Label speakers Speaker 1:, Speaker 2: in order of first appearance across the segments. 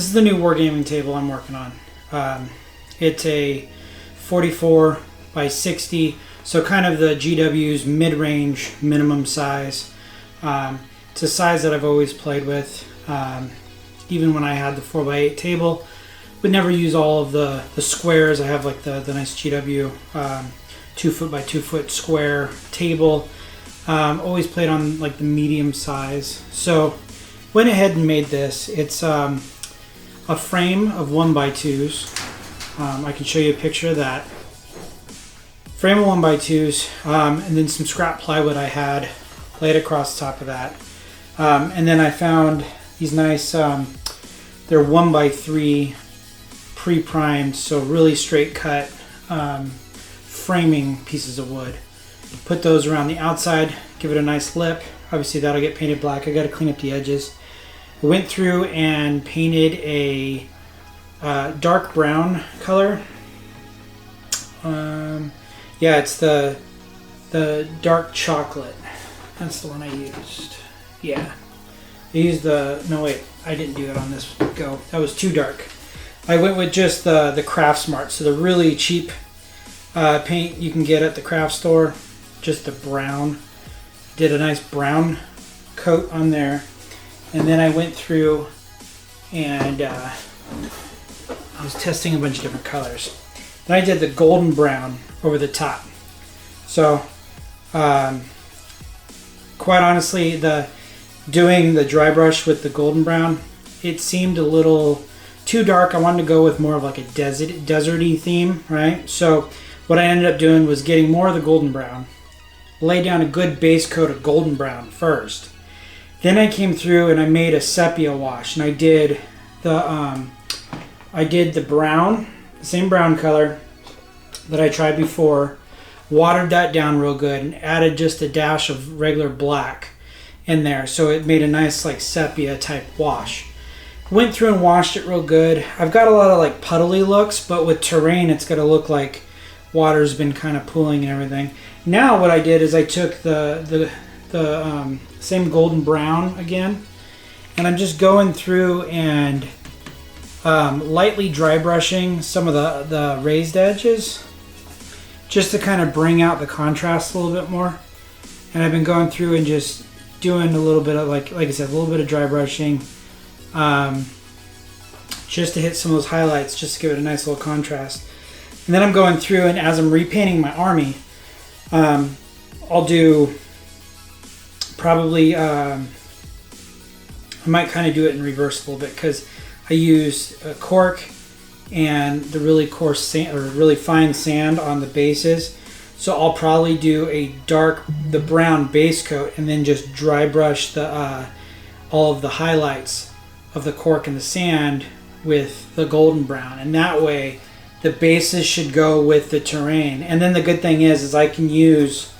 Speaker 1: This is the new wargaming table I'm working on. It's a 44 by 60, so kind of the GW's mid-range minimum size. It's a size that I've always played with. Even when I had the 4x8 table, would never use all of the squares. I have like the nice GW 2 foot by 2 foot square table. Always played on like the medium size. So went ahead and made this. It's a frame of 1x2s. I can show you a picture of that. Frame of 1x2s, and then some scrap plywood I had laid across the top of that. And then I found these nice, they're 1x3 pre-primed, so really straight cut framing pieces of wood. Put those around the outside, give it a nice lip. Obviously that'll get painted black. I got to clean up the edges. I went through and painted a dark brown color. Yeah, it's the dark chocolate. That's the one I used. Yeah. I used no wait, I didn't do it on this go. That was too dark. I went with just the Craft Smart, so the really cheap paint you can get at the craft store. Just the brown. Did a nice brown coat on there. And then I went through and I was testing a bunch of different colors. Then I did the golden brown over the top. So, quite honestly, doing the dry brush with the golden brown, it seemed a little too dark. I wanted to go with more of like a deserty theme, right? So what I ended up doing was getting more of the golden brown, lay down a good base coat of golden brown first. Then I came through and I made a sepia wash, and I did the brown, the same brown color that I tried before, watered that down real good and added just a dash of regular black in there, so it made a nice like sepia type wash. Went through and washed it real good. I've got a lot of like puddly looks, but with terrain it's going to look like water's been kind of pooling and everything. Now what I did is I took the same golden brown again, and I'm just going through and lightly dry brushing some of the raised edges just to kind of bring out the contrast a little bit more. And I've been going through and just doing a little bit of like I said, a little bit of dry brushing just to hit some of those highlights, just to give it a nice little contrast. And then I'm going through, and as I'm repainting my army, I'll do probably I might kind of do it in reverse a little bit, because I use cork and the really coarse sand or really fine sand on the bases. So I'll probably do the brown base coat and then just dry brush all of the highlights of the cork and the sand with the golden brown, and that way the bases should go with the terrain. And then the good thing is I can use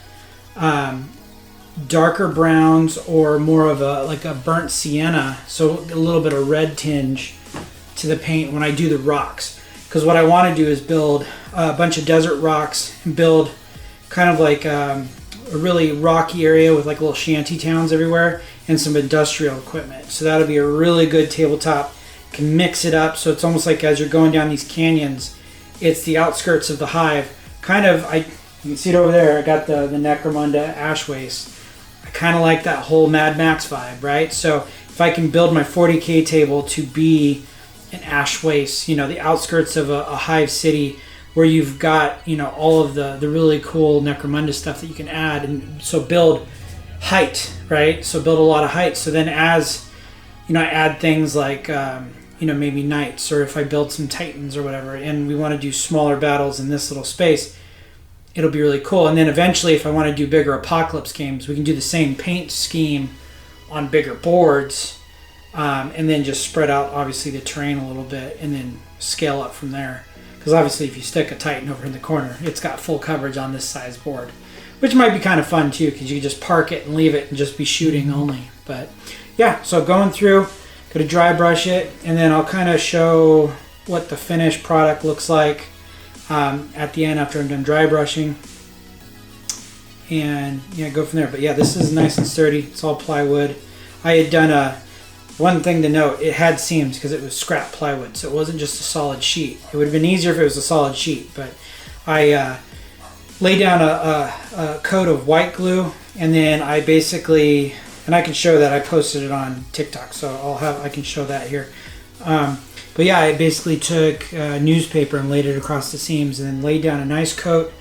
Speaker 1: darker browns or more of a burnt sienna, so a little bit of red tinge to the paint when I do the rocks. Because what I want to do is build a bunch of desert rocks and build kind of like a really rocky area with like little shanty towns everywhere and some industrial equipment. So that'll be a really good tabletop. Can mix it up so it's almost like as you're going down these canyons, it's the outskirts of the hive. Kind of, you can see it over there, I got the Necromunda ash waste. I kind of like that whole Mad Max vibe, right? So if I can build my 40K table to be an ash waste, the outskirts of a hive city where you've got, all of the really cool Necromunda stuff that you can add, and so build height, right? So build a lot of height. So then as, I add things like, maybe knights, or if I build some titans or whatever, and we want to do smaller battles in this little space, it'll be really cool. And then eventually, if I want to do bigger apocalypse games, we can do the same paint scheme on bigger boards, and then just spread out, obviously, the terrain a little bit, and then scale up from there. Because obviously, if you stick a titan over in the corner, it's got full coverage on this size board, which might be kind of fun too, because you can just park it and leave it and just be shooting only. But yeah, so going through, going to dry brush it, and then I'll kind of show what the finished product looks like at the end after I'm done dry brushing, and go from there. But yeah, this is nice and sturdy. It's all plywood. I had done One thing to note, it had seams because it was scrap plywood, so it wasn't just a solid sheet. It would have been easier if it was a solid sheet, but I laid down a coat of white glue, and then I basically, and I can show that, I posted it on TikTok, so I can show that here. But yeah, I basically took newspaper and laid it across the seams, and then laid down a nice coat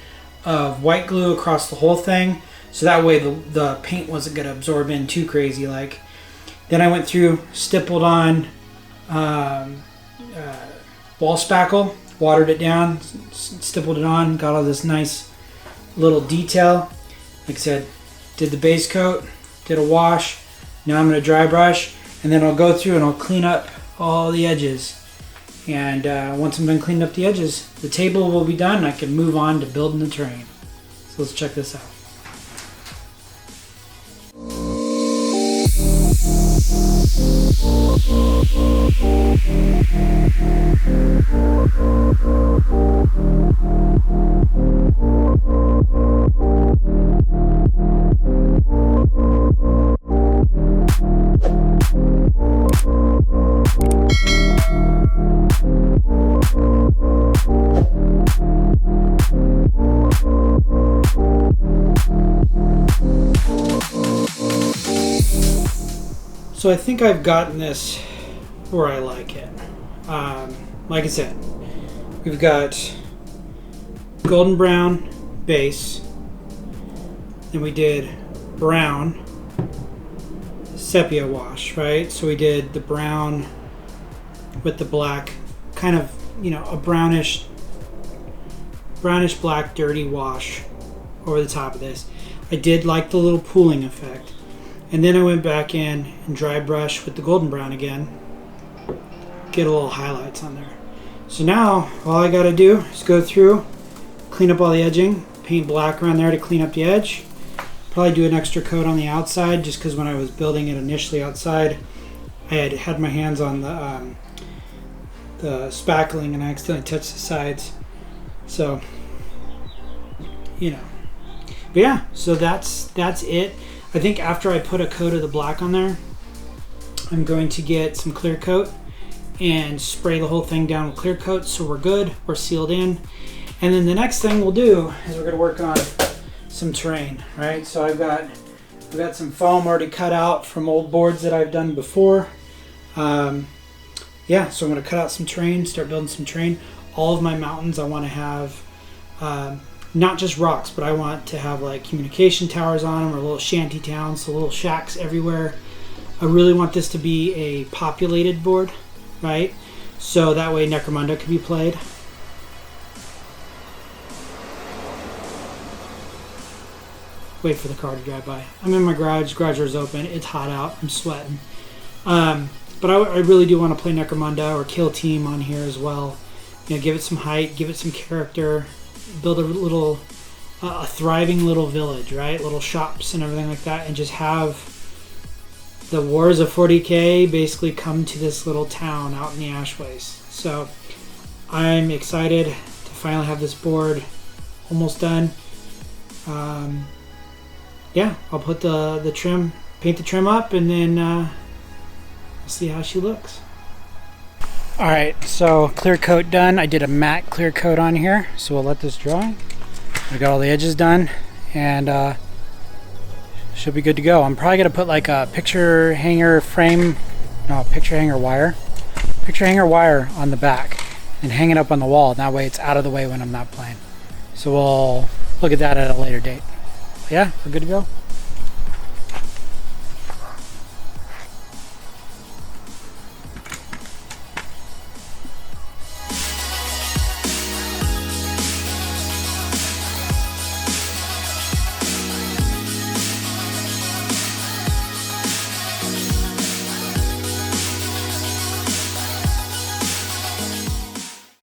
Speaker 1: of white glue across the whole thing, so that way the paint wasn't going to absorb in too crazy like. Then I went through, stippled on wall spackle, watered it down, stippled it on, got all this nice little detail. Like I said, did the base coat, did a wash. Now I'm going to dry brush, and then I'll go through and I'll clean up all the edges. And once I'm done cleaning up the edges, the table will be done, and I can move on to building the terrain. So let's check this out. So I think I've gotten this where I like it. Like I said, we've got golden brown base, then we did brown sepia wash, right? So we did the brown with the black, kind of, you know, a brownish black dirty wash over the top of this. I did like the little pooling effect. And then I went back in and dry brush with the golden brown again. Get a little highlights on there. So now all I gotta do is go through, clean up all the edging, paint black around there to clean up the edge. Probably do an extra coat on the outside just because when I was building it initially outside, I had my hands on the spackling and I accidentally touched the sides. So, you know. But yeah, so that's it. I think after I put a coat of the black on there, I'm going to get some clear coat and spray the whole thing down with clear coat so we're good, we're sealed in. And then the next thing we'll do is we're going to work on some terrain, right? So I've got some foam already cut out from old boards that I've done before. Yeah, so I'm going to cut out some terrain, start building some terrain. All of my mountains I want to have not just rocks, but I want to have like communication towers on them or little shanty towns, so little shacks everywhere. I really want this to be a populated board, right? So that way Necromunda can be played. Wait for the car to drive by. I'm in my garage door's open, it's hot out, I'm sweating. But I really do want to play Necromunda or Kill Team on here as well. You know, give it some height, give it some character, build a thriving little village, right? Little shops and everything like that, and just have the Wars of 40K basically come to this little town out in the Ashways. So I'm excited to finally have this board almost done. Yeah, I'll put the trim, paint the trim up, and then we'll see how she looks. Alright, so clear coat done. I did a matte clear coat on here, so we'll let this dry. I got all the edges done, and should be good to go. I'm probably going to put like a picture hanger wire on the back and hang it up on the wall. That way it's out of the way when I'm not playing. So we'll look at that at a later date. But yeah, we're good to go.